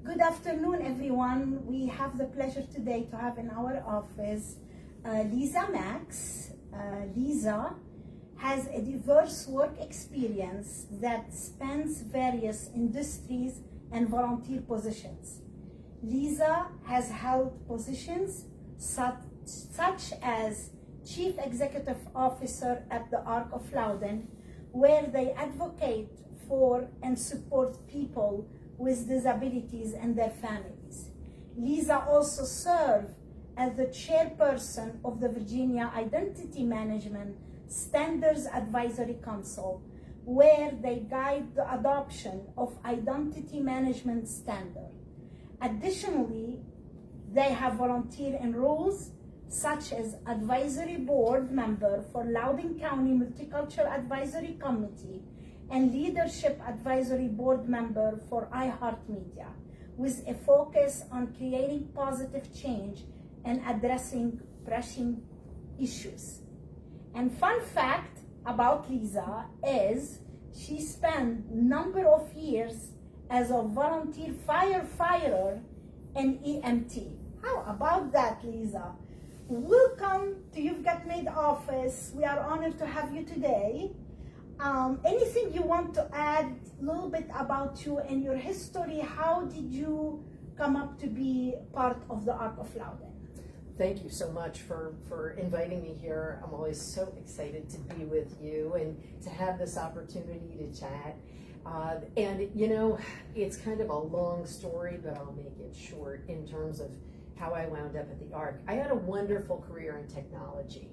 Good afternoon, everyone. We have the pleasure today to have in our office Lisa Max. Lisa has a diverse work experience that spans various industries and volunteer positions. Lisa has held positions such as Chief Executive Officer at the Arc of Loudoun, where they advocate for and support people with disabilities and their families. Lisa also served as the chairperson of the Virginia Identity Management Standards Advisory Council, where they guide the adoption of identity management standards. Additionally, they have volunteered in roles such as advisory board member for Loudoun County Multicultural Advisory Committee and leadership advisory board member for iHeartMedia, with a focus on creating positive change and addressing pressing issues. And fun fact about Lisa is she spent a number of years as a volunteer firefighter and EMT. How about that, Lisa? Welcome to You've Got Made office. We are honored to have you today. Anything you want to add a little bit about you and your history? How did you come up to be part of the Arc of Loudoun? Thank you so much for inviting me here. I'm always so excited to be with you and to have this opportunity to chat. And you know, it's kind of a long story, but I'll make it short in terms of how I wound up at the Arc. I had a wonderful career in technology.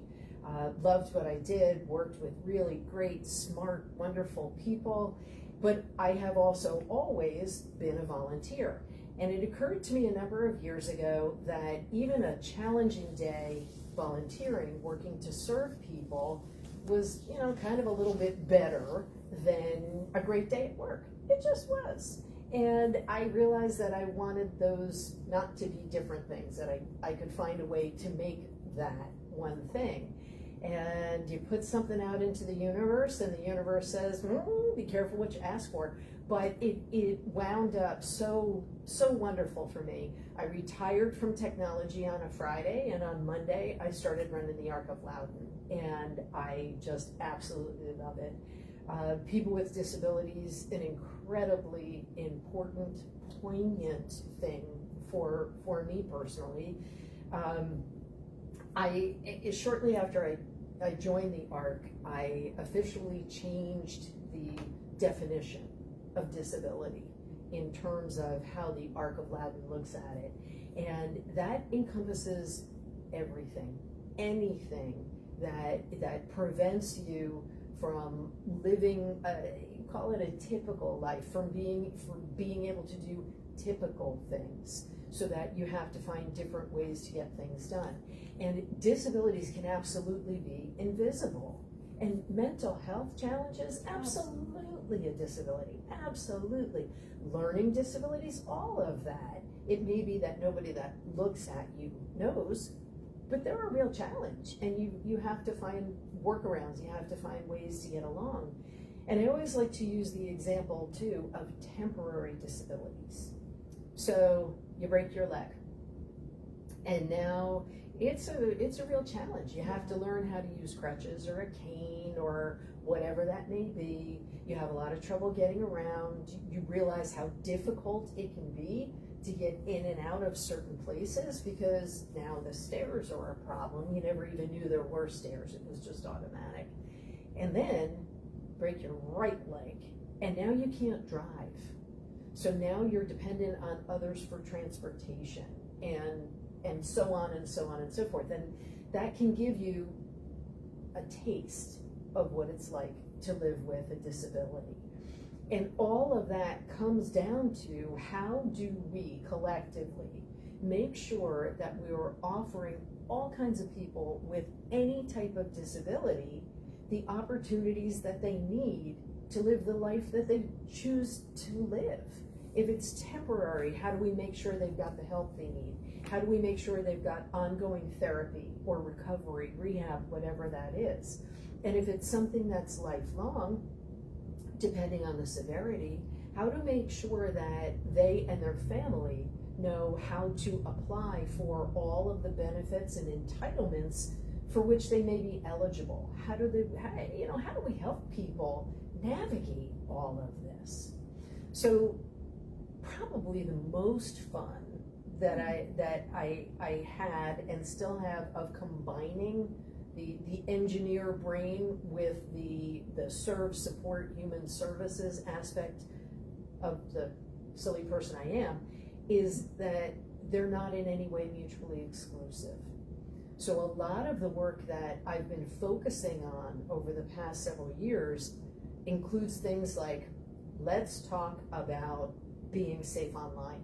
Loved what I did, worked with really great, smart, wonderful people, but I have also always been a volunteer. And it occurred to me a number of years ago that even a challenging day volunteering, working to serve people, was, you know, kind of a little bit better than a great day at work. It just was. And I realized that I wanted those not to be different things, that I could find a way to make that one thing. And you put something out into the universe, and the universe says, be careful what you ask for. But it wound up so wonderful for me. I retired from technology on a Friday, and on Monday I started running the Arc of Loudoun, and I just absolutely love it. People with disabilities, an incredibly important, poignant thing for me personally. Shortly after I joined the Arc, I officially changed the definition of disability in terms of how the Arc of Loudoun looks at it. And that encompasses everything, anything that prevents you from living, call it a typical life, from being able to do typical things, so that you have to find different ways to get things done. And disabilities can absolutely be invisible. And mental health challenges, absolutely a disability, absolutely. Learning disabilities, all of that. It may be that nobody that looks at you knows, but they're a real challenge. And you have to find workarounds, you have to find ways to get along. And I always like to use the example too of temporary disabilities. So you break your leg, and now it's a real challenge. You have to learn how to use crutches or a cane or whatever that may be. You have a lot of trouble getting around. You realize how difficult it can be to get in and out of certain places because now the stairs are a problem. You never even knew there were stairs. It was just automatic. And then break your right leg, and now you can't drive. So now you're dependent on others for transportation and so on and so on and so forth. And that can give you a taste of what it's like to live with a disability. And all of that comes down to how do we collectively make sure that we are offering all kinds of people with any type of disability the opportunities that they need to live the life that they choose to live. If it's temporary, how do we make sure they've got the help they need? How do we make sure they've got ongoing therapy or recovery, rehab, whatever that is? And if it's something that's lifelong, depending on the severity, how to make sure that they and their family know how to apply for all of the benefits and entitlements for which they may be eligible. How do we help people navigate all of this? So probably the most fun that I had and still have of combining the engineer brain with the serve, support, human services aspect of the silly person I am is that they're not in any way mutually exclusive. So a lot of the work that I've been focusing on over the past several years includes things like, let's talk about being safe online.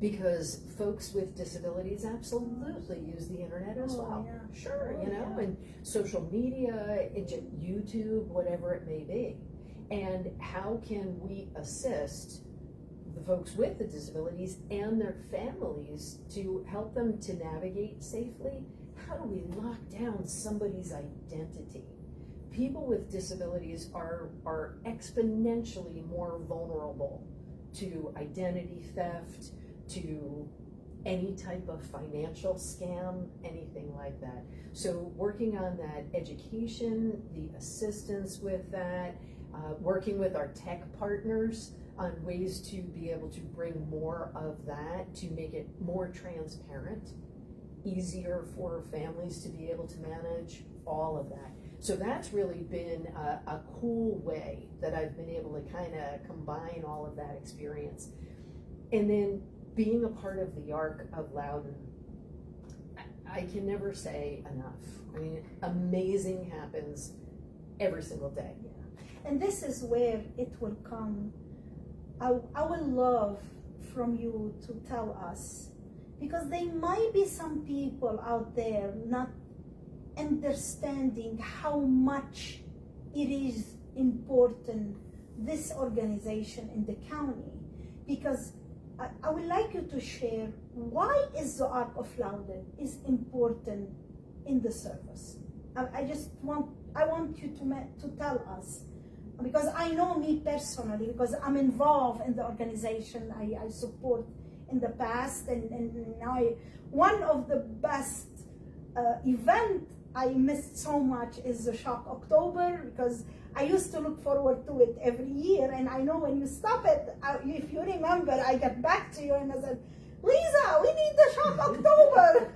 Because folks with disabilities absolutely use the internet as well. Yeah. Sure, and social media, YouTube, whatever it may be. And how can we assist the folks with the disabilities and their families to help them to navigate safely? How do we lock down somebody's identity? People with disabilities are exponentially more vulnerable to identity theft, to any type of financial scam, anything like that. So working on that education, the assistance with that, working with our tech partners on ways to be able to bring more of that, to make it more transparent, easier for families to be able to manage all of that. So that's really been a cool way that I've been able to kind of combine all of that experience. And then being a part of the Arc of Loudoun, I can never say enough. I mean, amazing happens every single day. Yeah. And this is where it will come. I would love from you to tell us, because there might be some people out there not understanding how much it is important, this organization in the county, because I would like you to share why is the Arc of Loudoun is important in the service. I want you to tell us, because I know me personally, because I'm involved in the organization I support in the past, and now one of the best event I missed so much is the Shock October, because I used to look forward to it every year, and I know when you stop it, if you remember, I got back to you and I said, Lisa, we need the Shock October.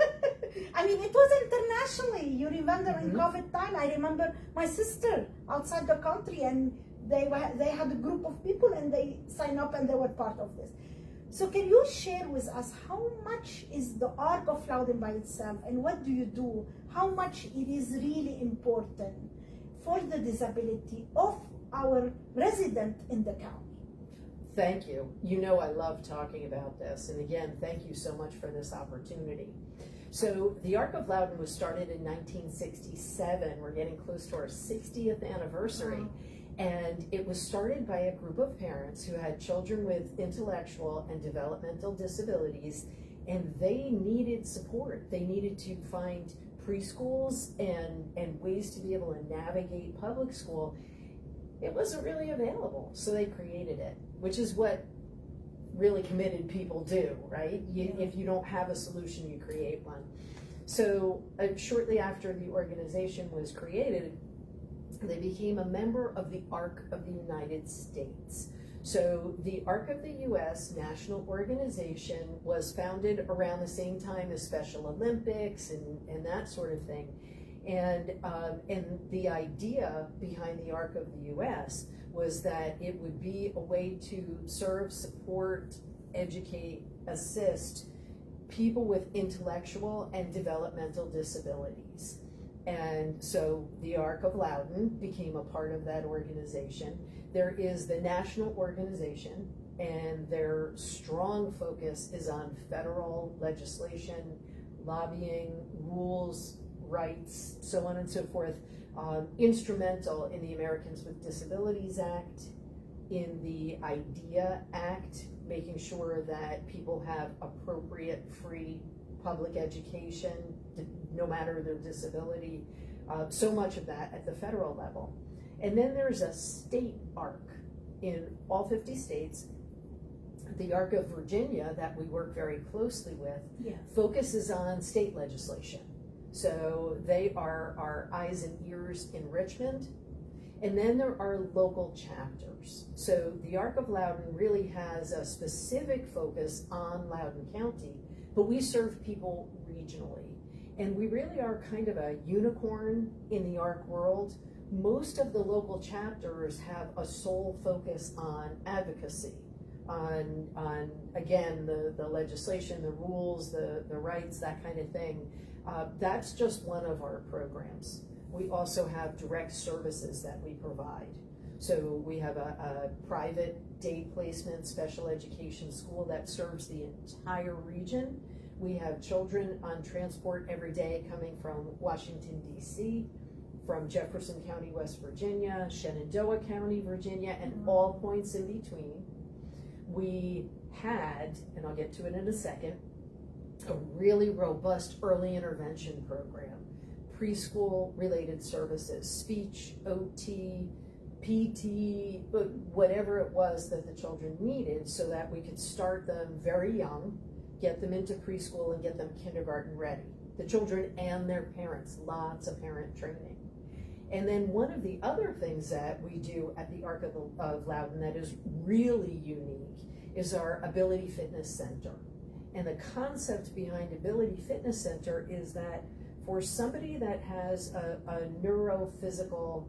I mean, it was internationally. You remember in COVID time, I remember my sister outside the country, and they had a group of people and they signed up and they were part of this. So can you share with us how much is the Arc of Loudoun by itself, and what do you do? How much it is really important for the disability of our resident in the county? Thank you. You know I love talking about this, and again, thank you so much for this opportunity. So the Arc of Loudoun was started in 1967. We're getting close to our 60th anniversary. Wow. And it was started by a group of parents who had children with intellectual and developmental disabilities, and they needed support. They needed to find preschools and ways to be able to navigate public school. It wasn't really available, so they created it, which is what really committed people do, right? If you don't have a solution, you create one. So shortly after the organization was created, they became a member of the Arc of the United States. So the Arc of the U.S. national organization was founded around the same time as Special Olympics and that sort of thing. And the idea behind the Arc of the U.S. was that it would be a way to serve, support, educate, assist people with intellectual and developmental disabilities. And so the Arc of Loudoun became a part of that organization. There is the national organization, and their strong focus is on federal legislation, lobbying, rules, rights, so on and so forth. Instrumental in the Americans with Disabilities Act, in the IDEA Act, making sure that people have appropriate free public education, no matter their disability, so much of that at the federal level. And then there's a state arc in all 50 states. The Arc of Virginia, that we work very closely with, focuses on state legislation. So they are our eyes and ears in Richmond. And then there are local chapters. So the Arc of Loudoun really has a specific focus on Loudoun County, but we serve people regionally. And we really are kind of a unicorn in the Arc world. Most of the local chapters have a sole focus on advocacy, on again, the legislation, the rules, the rights, that kind of thing. That's just one of our programs. We also have direct services that we provide. So we have a private day placement special education school that serves the entire region. We have children on transport every day coming from Washington, D.C., from Jefferson County, West Virginia, Shenandoah County, Virginia, and all points in between. We had, and I'll get to it in a second, a really robust early intervention program. Preschool related services, speech, OT, PT, whatever it was that the children needed, so that we could start them very young, get them into preschool and get them kindergarten ready. The children and their parents, lots of parent training. And then one of the other things that we do at the Arc of Loudoun that is really unique is our Ability Fitness Center. And the concept behind Ability Fitness Center is that for somebody that has a neurophysical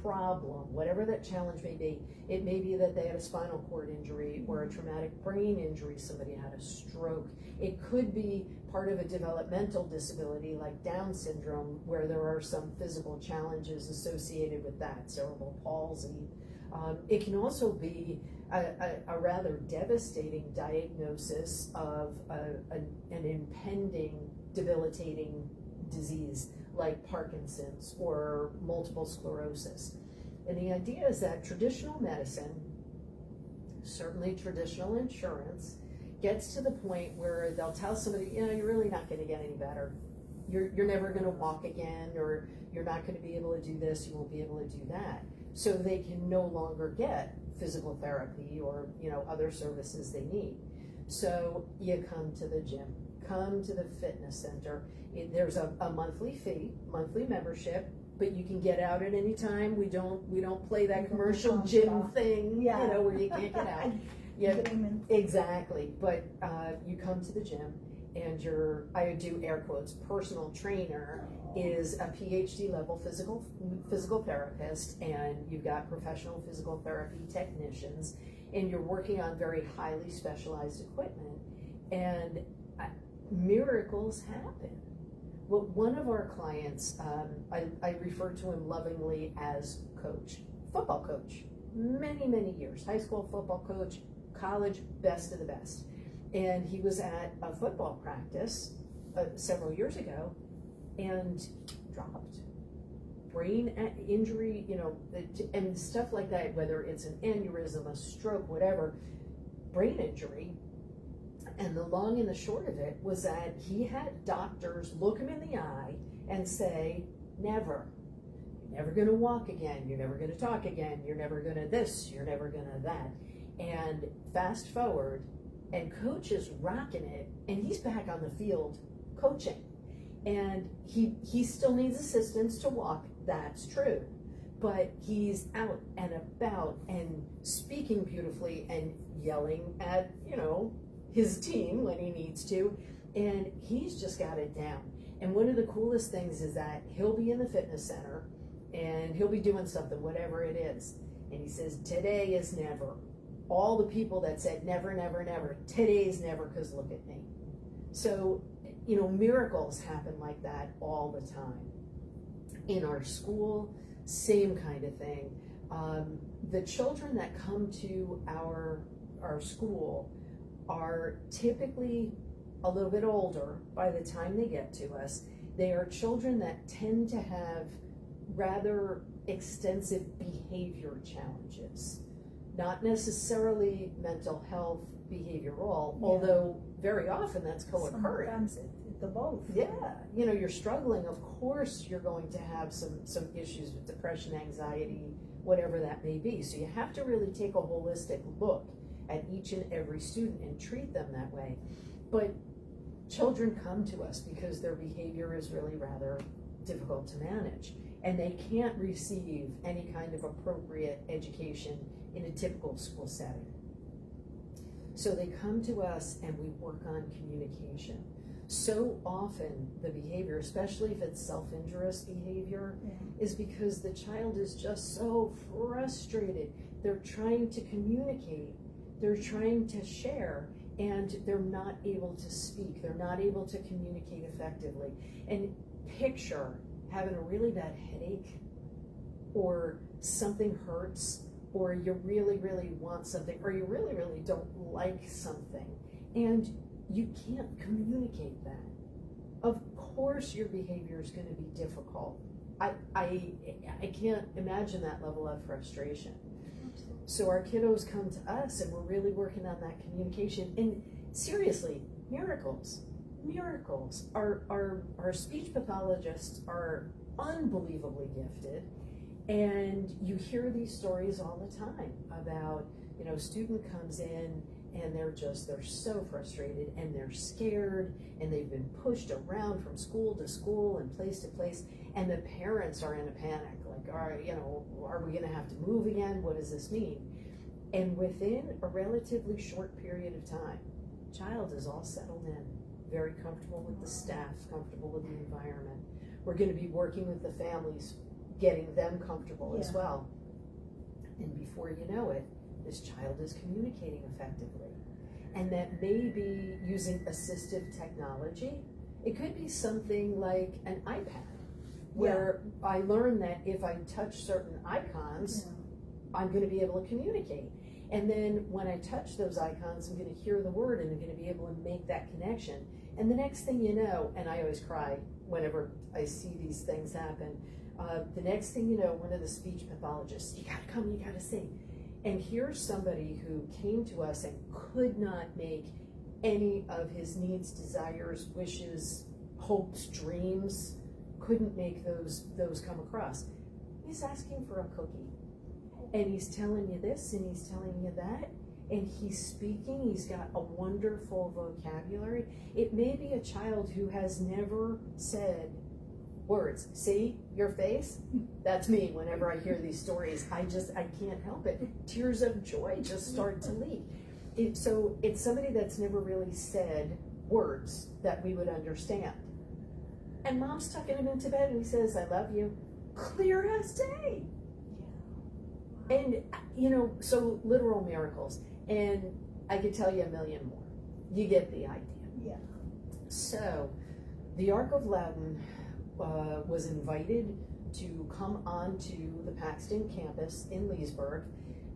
problem, whatever that challenge may be, it may be that they had a spinal cord injury or a traumatic brain injury, somebody had a stroke. It could be part of a developmental disability like Down syndrome, where there are some physical challenges associated with that, cerebral palsy. It can also be a rather devastating diagnosis of an impending debilitating disease like Parkinson's or multiple sclerosis. And the idea is that traditional medicine, certainly traditional insurance, gets to the point where they'll tell somebody, you know, you're really not going to get any better. You're never going to walk again, or you're not going to be able to do this, you won't be able to do that. So they can no longer get physical therapy or, you know, other services they need. So you come to the gym, come to the fitness center. There's a monthly fee, monthly membership, but you can get out at any time. We don't play that commercial gym thing, you know, where you can't get out. Yeah, exactly. But you come to the gym, and I do air quotes, personal trainer is a PhD level physical therapist, and you've got professional physical therapy technicians, and you're working on very highly specialized equipment, and miracles happen. Well, one of our clients, I refer to him lovingly as coach, football coach, many years, high school football coach, college, best of the best. And he was at a football practice several years ago and dropped. Brain injury, you know, and stuff like that, whether it's an aneurysm, a stroke, whatever, brain injury. And the long and the short of it was that he had doctors look him in the eye and say, never. You're never going to walk again. You're never going to talk again. You're never going to this. You're never going to that. And fast forward, and coach is rocking it, and he's back on the field coaching. And he still needs assistance to walk, that's true. But he's out and about and speaking beautifully and yelling at, you know, his team when he needs to, and he's just got it down. And one of the coolest things is that he'll be in the fitness center and he'll be doing something, whatever it is, and he says, today is never. All the people that said never, today's never, because look at me. So, you know, miracles happen like that all the time. In our school, same kind of thing. The children that come to our school are typically a little bit older by the time they get to us. They are children that tend to have rather extensive behavior challenges. Not necessarily mental health, behavioral, although very often that's co-occurring. Sometimes the both. Yeah, you know, you're struggling, of course you're going to have some issues with depression, anxiety, whatever that may be. So you have to really take a holistic look at each and every student and treat them that way. But children come to us because their behavior is really rather difficult to manage, and they can't receive any kind of appropriate education in a typical school setting. So they come to us and we work on communication. So often the behavior, especially if it's self-injurious behavior, is because the child is just so frustrated. They're trying to communicate, they're trying to share, and they're not able to speak. They're not able to communicate effectively. And picture having a really bad headache, or something hurts, or you really, really want something, or you really, really don't like something, and you can't communicate that. Of course your behavior is going to be difficult. I can't imagine that level of frustration. So our kiddos come to us and we're really working on that communication. And seriously, miracles. Our speech pathologists are unbelievably gifted. And you hear these stories all the time about, student comes in and they're so frustrated and they're scared and they've been pushed around from school to school and place to place, and the parents are in a panic, like, are we gonna have to move again? What does this mean? And within a relatively short period of time, child is all settled in, very comfortable with the staff, comfortable with the environment. We're gonna be working with the families, getting them comfortable as well. And before you know it, this child is communicating effectively. And that may be using assistive technology. It could be something like an iPad, where I learned that if I touch certain icons, I'm going to be able to communicate. And then when I touch those icons, I'm going to hear the word and I'm going to be able to make that connection. And the next thing you know, and I always cry whenever I see these things happen, the next thing you know, one of the speech pathologists, you gotta come, you gotta sing. And here's somebody who came to us and could not make any of his needs, desires, wishes, hopes, dreams, couldn't make those come across. He's asking for a cookie. And he's telling you this and he's telling you that. And he's speaking, he's got a wonderful vocabulary. It may be a child who has never said words. See your face? That's me whenever I hear these stories. I can't help it. Tears of joy just start to leak. So it's somebody that's never really said words that we would understand. And mom's tucking him into bed and he says, I love you. Clear as day. And, so literal miracles. And I could tell you a million more. You get the idea. So the Ark of Loudoun was invited to come onto the Paxton campus in Leesburg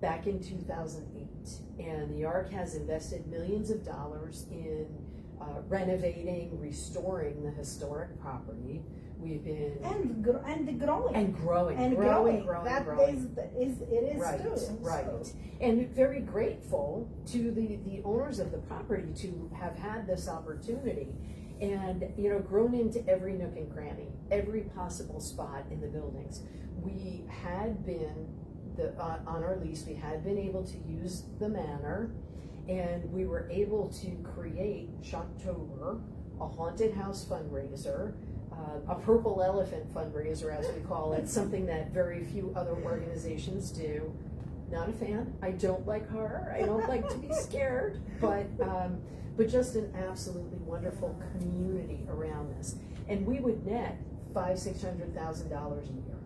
back in 2008. And the Ark has invested millions of dollars in renovating, restoring the historic property. We've been growing. That is right, too. Right. And very grateful to the owners of the property to have had this opportunity. And, grown into every nook and cranny, every possible spot in the buildings. We had been, on our lease, we had been able to use the manor, and we were able to create Shocktober, a haunted house fundraiser, a purple elephant fundraiser, as we call it, something that very few other organizations do. Not a fan. I don't like horror. I don't like to be scared, but just an absolutely wonderful community around this. And we would net $500,000-$600,000 a year.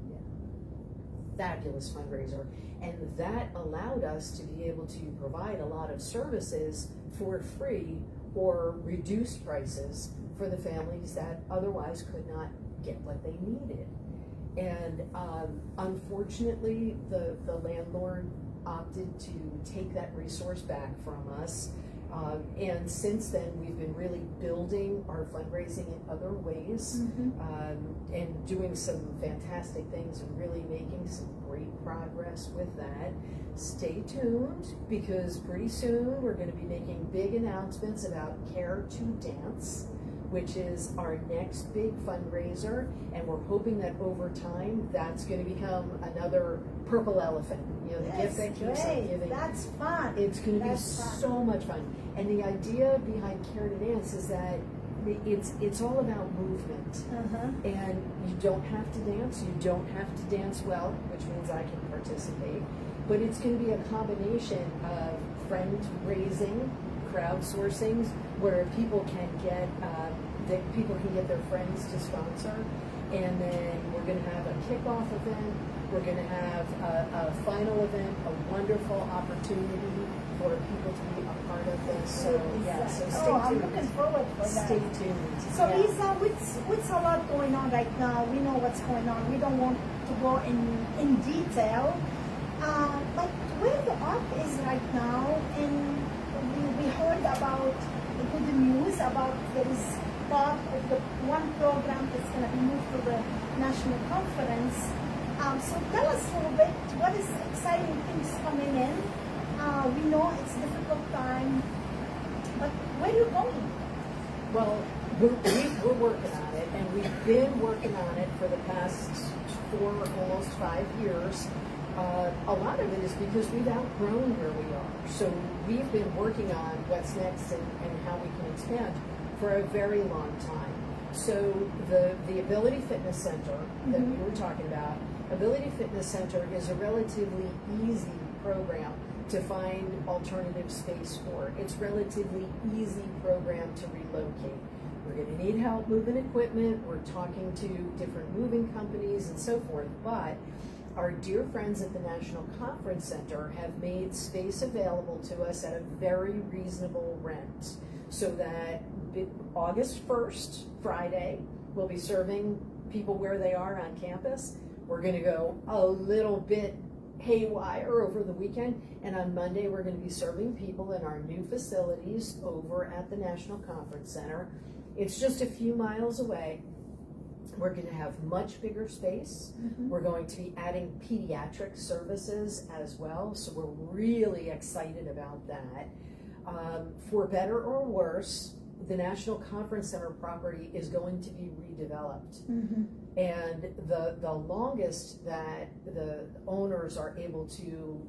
Fabulous fundraiser. And that allowed us to be able to provide a lot of services for free or reduced prices for the families that otherwise could not get what they needed. And unfortunately, the landlord opted to take that resource back from us. And since then, we've been really building our fundraising in other ways, and doing some fantastic things and really making some great progress with that. Stay tuned, because pretty soon we're going to be making big announcements about Care to Dance, which is our next big fundraiser, and we're hoping that over time that's going to become another purple elephant. You know, the gift that keeps on giving. That's fun. It's going to be so much fun. And the idea behind Care to Dance is that it's all about movement. And you don't have to dance. You don't have to dance well, which means I can participate. But it's going to be a combination of friend raising, crowdsourcing, where people can get their friends to sponsor, and then we're going to have a kickoff event. We're going to have a final event, a wonderful opportunity for people to be a part of this. So so stay tuned. I'm looking forward for that. Stay tuned. So Lisa, what's a lot going on right now? We know what's going on. We don't want to go in detail, but where the art is right now, and we heard about the good news about there is part of the one program that's going to be moved to the national conference. So tell us a little bit, what is exciting things coming in? We know it's a difficult time, but where are you going? Well, we're working on it, and we've been working on it for the past 4, almost 5 years. A lot of it is because we've outgrown where we are. So we've been working on what's next and how we can expand for a very long time. So the Ability Fitness Center that we were talking about, Ability Fitness Center is a relatively easy program to find alternative space for. It's relatively easy program to relocate. We're going to need help moving equipment. We're talking to different moving companies and so forth, but our dear friends at the National Conference Center have made space available to us at a very reasonable rent, so that August 1st, Friday, we'll be serving people where they are on campus. We're going to go a little bit haywire over the weekend, and on Monday we're going to be serving people in our new facilities over at the National Conference Center. It's just a few miles away. We're going to have much bigger space. We're going to be adding pediatric services as well, so we're really excited about that. For better or worse, the National Conference Center property is going to be redeveloped. And the longest that the owners are able to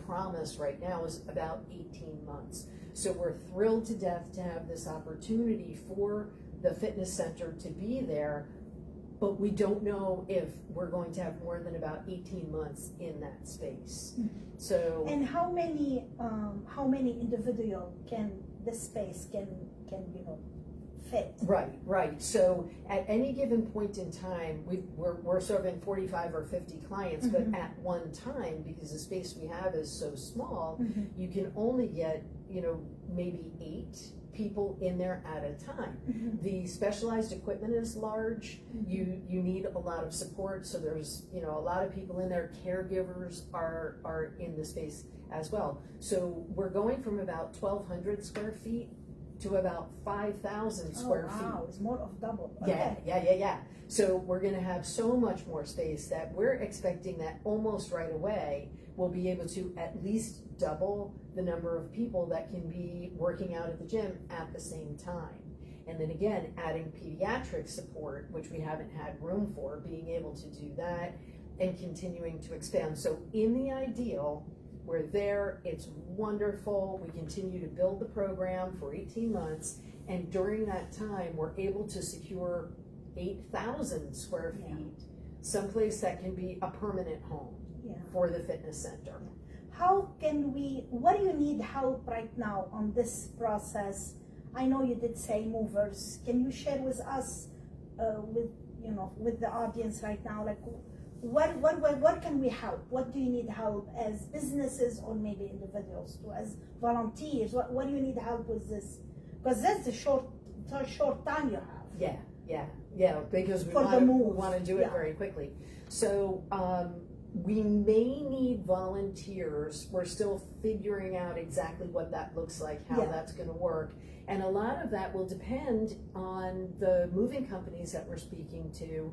promise right now is about 18 months. So we're thrilled to death to have this opportunity for the fitness center to be there, but we don't know if we're going to have more than about 18 months in that space. So, and how many individual can this space can fit? Right. So at any given point in time, we're serving 45 or 50 clients, but at one time, because the space we have is so small, you can only get maybe 8 people in there at a time. The specialized equipment is large. You need a lot of support, so there's a lot of people in there. Caregivers are in the space as well. So we're going from about 1,200 square feet to about 5,000 square feet. Wow, it's more of double. Okay. Yeah. So we're going to have so much more space that we're expecting that almost right away we'll be able to at least double the number of people that can be working out at the gym at the same time. And then again, adding pediatric support, which we haven't had room for, being able to do that and continuing to expand. So in the ideal, we're there, it's wonderful, we continue to build the program for 18 months, and during that time, we're able to secure 8,000 square feet, someplace that can be a permanent home for the fitness center. What do you need help right now on this process? I know you did say movers. Can you share with us, with the audience right now, like what can we help? What do you need help as businesses or maybe individuals too, as volunteers? What do you need help with this? Because that's a short time you have. Yeah. Because we want to do it very quickly. So we may need volunteers. We're still figuring out exactly what that looks like, how that's going to work. And a lot of that will depend on the moving companies that we're speaking to.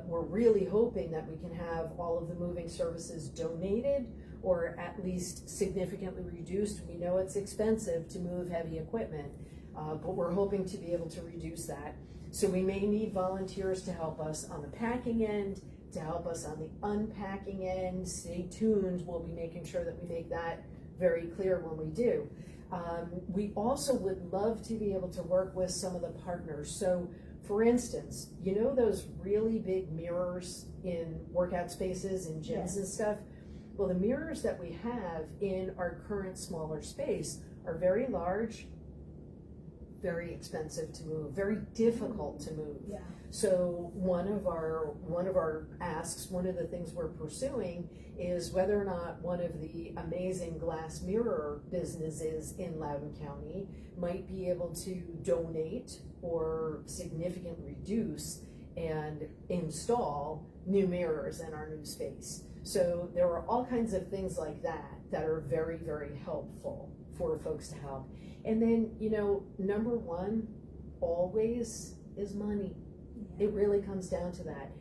We're really hoping that we can have all of the moving services donated or at least significantly reduced. We know it's expensive to move heavy equipment. but we're hoping to be able to reduce that. So we may need volunteers to help us on the packing end, to help us on the unpacking end. Stay tuned, we'll be making sure that we make that very clear when we do. We also would love to be able to work with some of the partners. So for instance, you know those really big mirrors in workout spaces and gyms Yes. and stuff? Well, the mirrors that we have in our current smaller space are very large, very expensive to move, very difficult to move. Yeah. So one of our asks, one of the things we're pursuing is whether or not one of the amazing glass mirror businesses in Loudoun County might be able to donate or significantly reduce and install new mirrors in our new space. So there are all kinds of things like that that are very, very helpful for folks to help. And then, you know, number one always is money. It really comes down to that.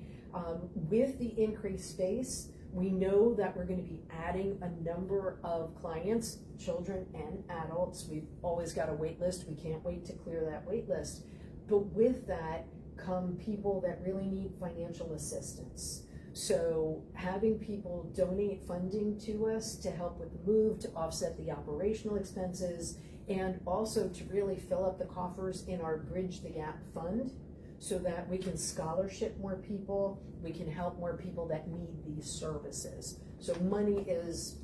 With the increased space, we know that we're going to be adding a number of clients, children and adults. We've always got a wait list. We can't wait to clear that wait list. But with that come people that really need financial assistance. So having people donate funding to us to help with the move, to offset the operational expenses, and also to really fill up the coffers in our Bridge the Gap fund so that we can scholarship more people, we can help more people that need these services. So money is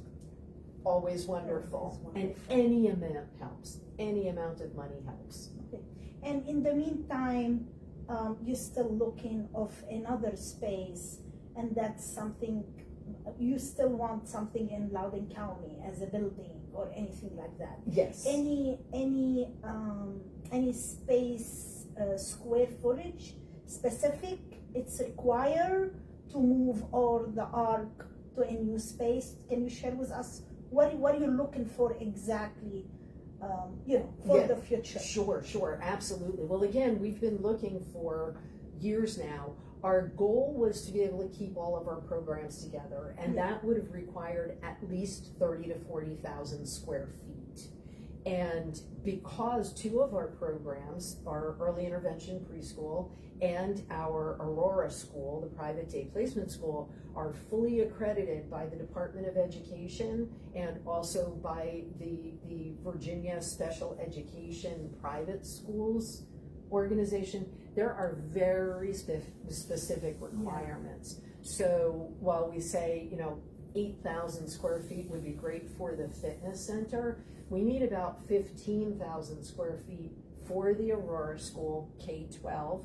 always wonderful, and any amount helps. Any amount of money helps. Okay. And in the meantime, you're still looking of another space, and that's something, you still want something in Loudoun County as a building or anything like that? Yes. Any space, square footage specific it's required to move all the arc to a new space? Can you share with us what are you looking for exactly, for the future? Sure, absolutely. Well, again, we've been looking for years now. Our goal was to be able to keep all of our programs together, and that would have required at least 30 to 40,000 square feet. And because two of our programs, our early intervention preschool and our Aurora school, the private day placement school, are fully accredited by the Department of Education and also by the Virginia Special Education Private Schools organization, there are very specific requirements. So while we say, 8,000 square feet would be great for the fitness center, we need about 15,000 square feet for the Aurora School K-12,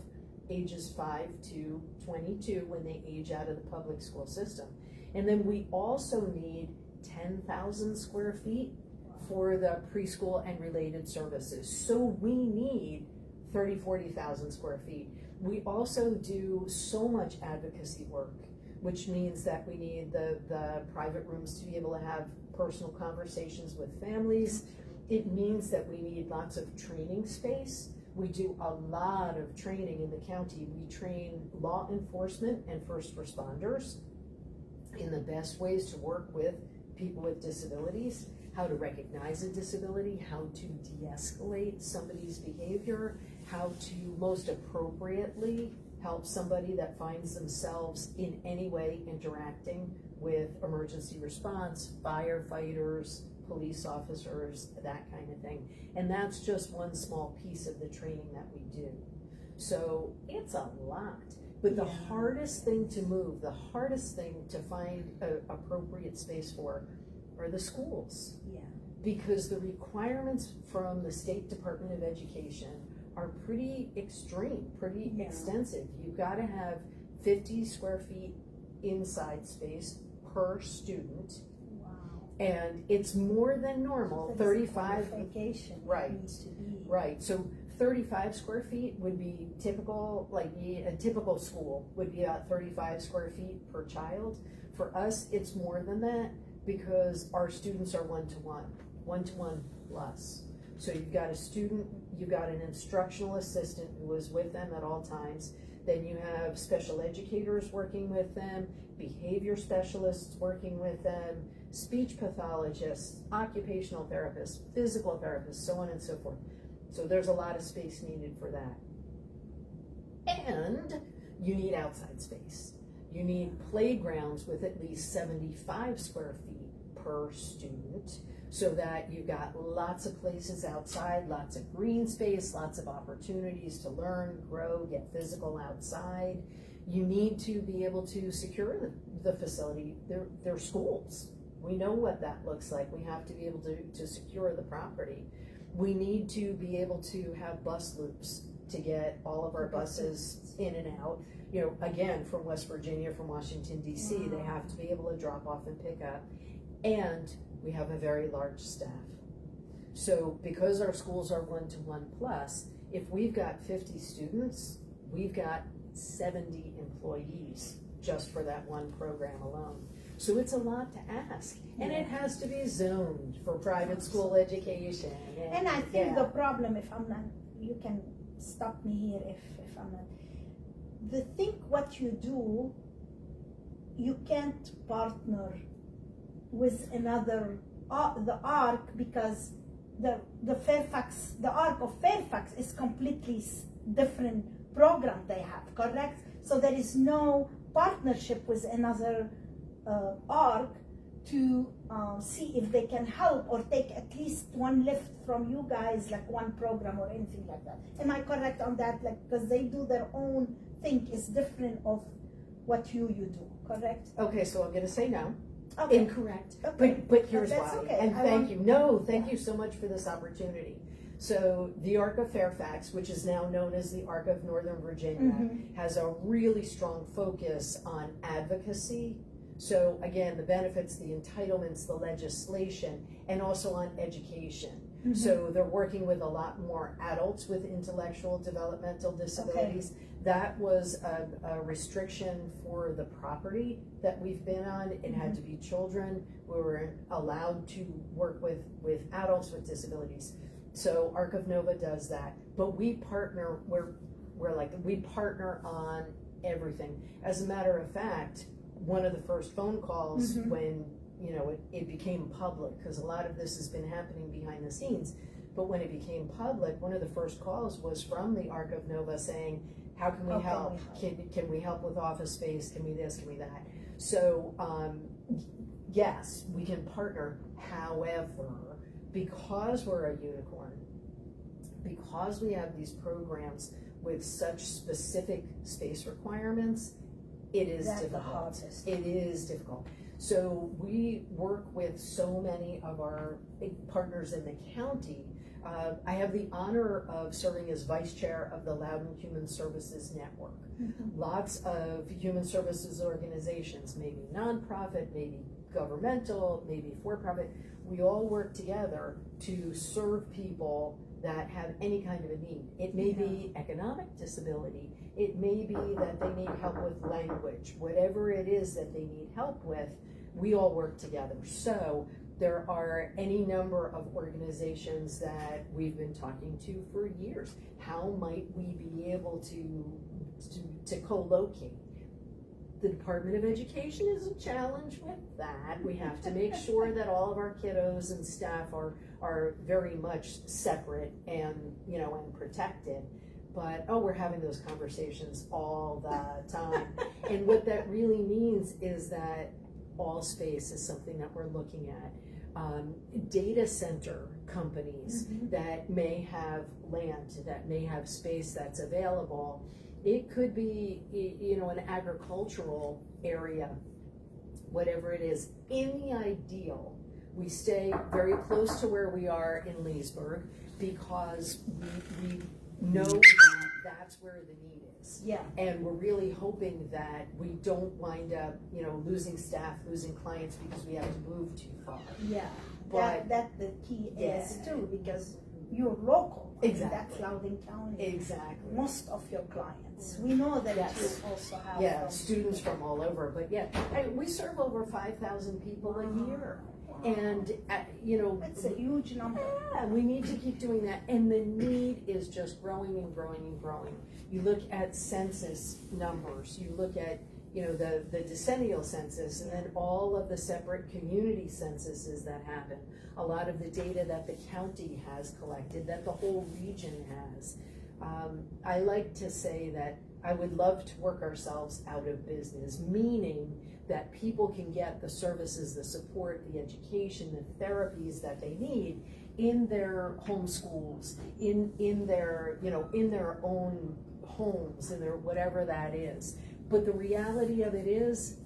ages 5 to 22 when they age out of the public school system. And then we also need 10,000 square feet for the preschool and related services. So we need 40,000 square feet. We also do so much advocacy work, which means that we need the private rooms to be able to have personal conversations with families. It means that we need lots of training space. We do a lot of training in the county. We train law enforcement and first responders in the best ways to work with people with disabilities, how to recognize a disability, how to de-escalate somebody's behavior, how to most appropriately help somebody that finds themselves in any way interacting with emergency response, firefighters, police officers, that kind of thing. And that's just one small piece of the training that we do. So it's a lot. But the hardest thing to move, the hardest thing to find an appropriate space for are the schools. Yeah. Because the requirements from the State Department of Education are pretty extreme, pretty extensive. You've got to have 50 square feet inside space per student. Wow. And it's more than normal, 35. Right. Needs to be. Right, so 35 square feet would be typical, like a typical school would be about 35 square feet per child. For us, it's more than that because our students are one-to-one plus. So you've got a student, you've got an instructional assistant who is with them at all times. Then you have special educators working with them, behavior specialists working with them, speech pathologists, occupational therapists, physical therapists, so on and so forth. So there's a lot of space needed for that. And you need outside space. You need playgrounds with at least 75 square feet per student, so that you've got lots of places outside, lots of green space, lots of opportunities to learn, grow, get physical outside. You need to be able to secure the facility. They're schools. We know what that looks like. We have to be able to secure the property. We need to be able to have bus loops to get all of our buses in and out. You know, again, from West Virginia, from Washington, D.C., they have to be able to drop off and pick up. And we have a very large staff. So because our schools are 1-to-1 plus, if we've got 50 students, we've got 70 employees just for that one program alone. So it's a lot to ask. And it has to be zoned for private school education. And I think the problem, if I'm not, you can stop me here if I'm not. What you do, you can't partner with another, the ARC, because the ARC of Fairfax is completely different program they have, correct? So there is no partnership with another ARC to see if they can help or take at least one lift from you guys, like one program or anything like that. Am I correct on that? Like, because they do their own thing is different of what you do, correct? Okay, so I'm gonna say no. Okay. Incorrect. Okay. But here's That's why. okay. And thank you so much for this opportunity. So the ARC of Fairfax, which is now known as the ARC of Northern Virginia, has a really strong focus on advocacy. So again, the benefits, the entitlements, the legislation, and also on education. So they're working with a lot more adults with intellectual developmental disabilities. That was a restriction for the property that we've been on. It had to be children. We were allowed to work with adults with disabilities. So Arc of Nova does that. But we partner, we partner on everything. As a matter of fact, one of the first phone calls when it became public, because a lot of this has been happening behind the scenes, but when it became public, one of the first calls was from the Arc of Nova saying, how can we help? Can we help with office space? Can we this? Can we that? So yes, we can partner. However, because we're a unicorn, because we have these programs with such specific space requirements, it is difficult. It is difficult. So we work with so many of our partners in the county. I have the honor of serving as vice chair of the Loudoun Human Services Network. Lots of human services organizations, maybe nonprofit, maybe governmental, maybe for-profit. We all work together to serve people that have any kind of a need. It may be economic disability. It may be that they need help with language. Whatever it is that they need help with, we all work together. So there are any number of organizations that we've been talking to for years. How might we be able to co-locate? The Department of Education is a challenge with that. We have to make sure that all of our kiddos and staff are very much separate and and protected. But we're having those conversations all the time. And what that really means is that all space is something that we're looking at. Data center companies that may have land, that may have space that's available. It could be, an agricultural area, whatever it is. In the ideal, we stay very close to where we are in Leesburg, because we know that that's where the need is. Yeah. And we're really hoping that we don't wind up, losing staff, losing clients because we have to move too far. Yeah. But that the key is too, because you're local. Exactly. That's Loudoun County. Exactly. Most of your clients. We know that you also have students from all over, but we serve over 5,000 people a year. And it's a huge number. Yeah, we need to keep doing that, and the need is just growing and growing and growing. You look at census numbers, you look at the decennial census, and then all of the separate community censuses that happen. A lot of the data that the county has collected, that the whole region has. I like to say that I would love to work ourselves out of business, meaning that people can get the services, the support, the education, the therapies that they need in their home schools, in their own homes, in their whatever that is. But the reality of it is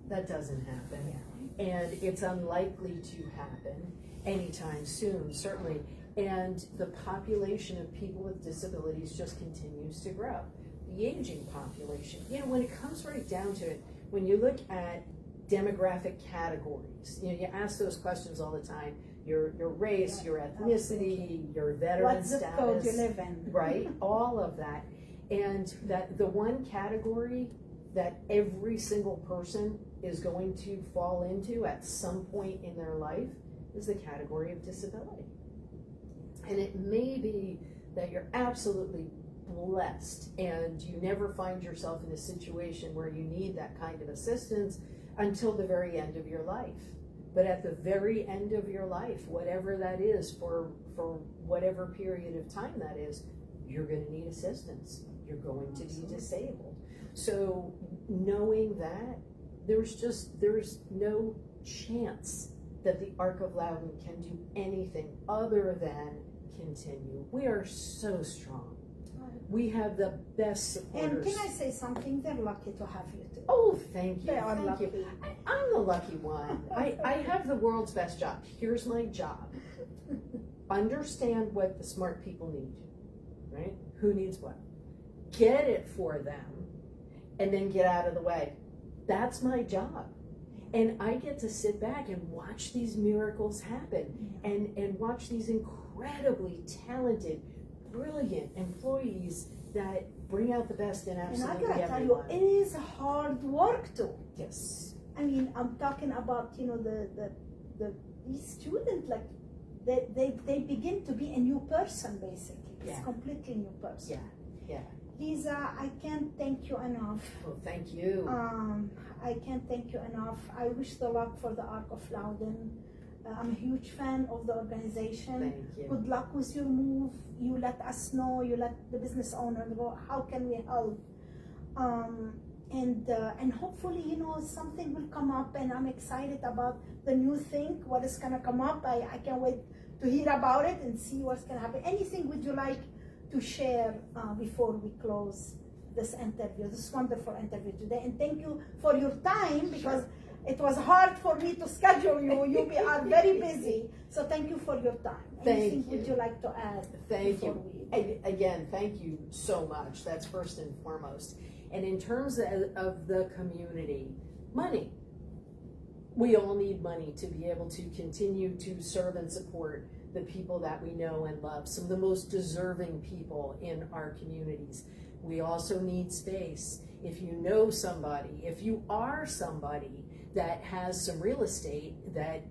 that doesn't happen, and it's unlikely to happen anytime soon, certainly. And the population of people with disabilities just continues to grow. The aging population, when it comes right down to it, when you look at demographic categories, you ask those questions all the time. Your race, your ethnicity, your veteran status, what zip code you live in, right? All of that, and that the one category that every single person is going to fall into at some point in their life is the category of disability. And it may be that you're absolutely blessed and you never find yourself in a situation where you need that kind of assistance until the very end of your life. But at the very end of your life, whatever that is, for whatever period of time that is, you're going to need assistance. You're going to be disabled. So knowing that, there's no chance that the Arc of Loudoun can do anything other than continue. We are so strong. We have the best supporters. And can I say something? They're lucky to have you too. Oh, thank you. They are Thank lucky. you. I'm the lucky one. I have the world's best job. Here's my job. Understand what the smart people need, right? Who needs what? Get it for them, and then get out of the way. That's my job. And I get to sit back and watch these miracles happen, and watch these incredibly talented, brilliant employees that bring out the best in absolutely everyone. And I gotta tell you, it is hard work too. Yes. I mean, I'm talking about these students, like they begin to be a new person basically. It's completely new person. Yeah. Lisa, I can't thank you enough. Well, thank you. I can't thank you enough. I wish the luck for the Arc of Loudoun. I'm a huge fan of the organization. Thank you. Good luck with your move. You let us know, you let the business owner know, how can we help? And hopefully, something will come up, and I'm excited about the new thing, what is gonna come up. I can't wait to hear about it and see what's gonna happen. Anything would you like to share before we close this interview, this wonderful interview today? And thank you for your time, because it was hard for me to schedule you. You are very busy. So thank you for your time. Anything would you like to add? Thank you. Again, thank you so much. That's first and foremost. And in terms of the community, money. We all need money to be able to continue to serve and support the people that we know and love, some of the most deserving people in our communities. We also need space. If you know somebody, if you are somebody that has some real estate that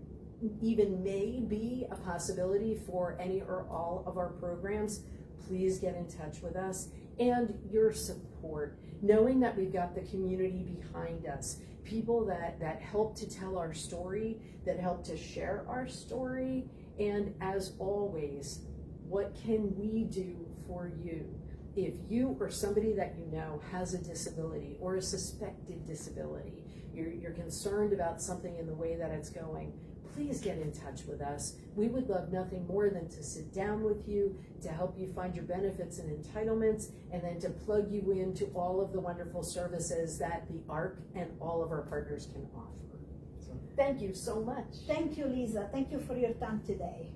even may be a possibility for any or all of our programs, please get in touch with us. And your support, knowing that we've got the community behind us, people that help to tell our story, that help to share our story. And as always, what can we do for you? If you or somebody that you know has a disability or a suspected disability, you're concerned about something in the way that it's going, please get in touch with us. We would love nothing more than to sit down with you, to help you find your benefits and entitlements, and then to plug you into all of the wonderful services that the ARC and all of our partners can offer. So thank you so much. Thank you, Lisa. Thank you for your time today.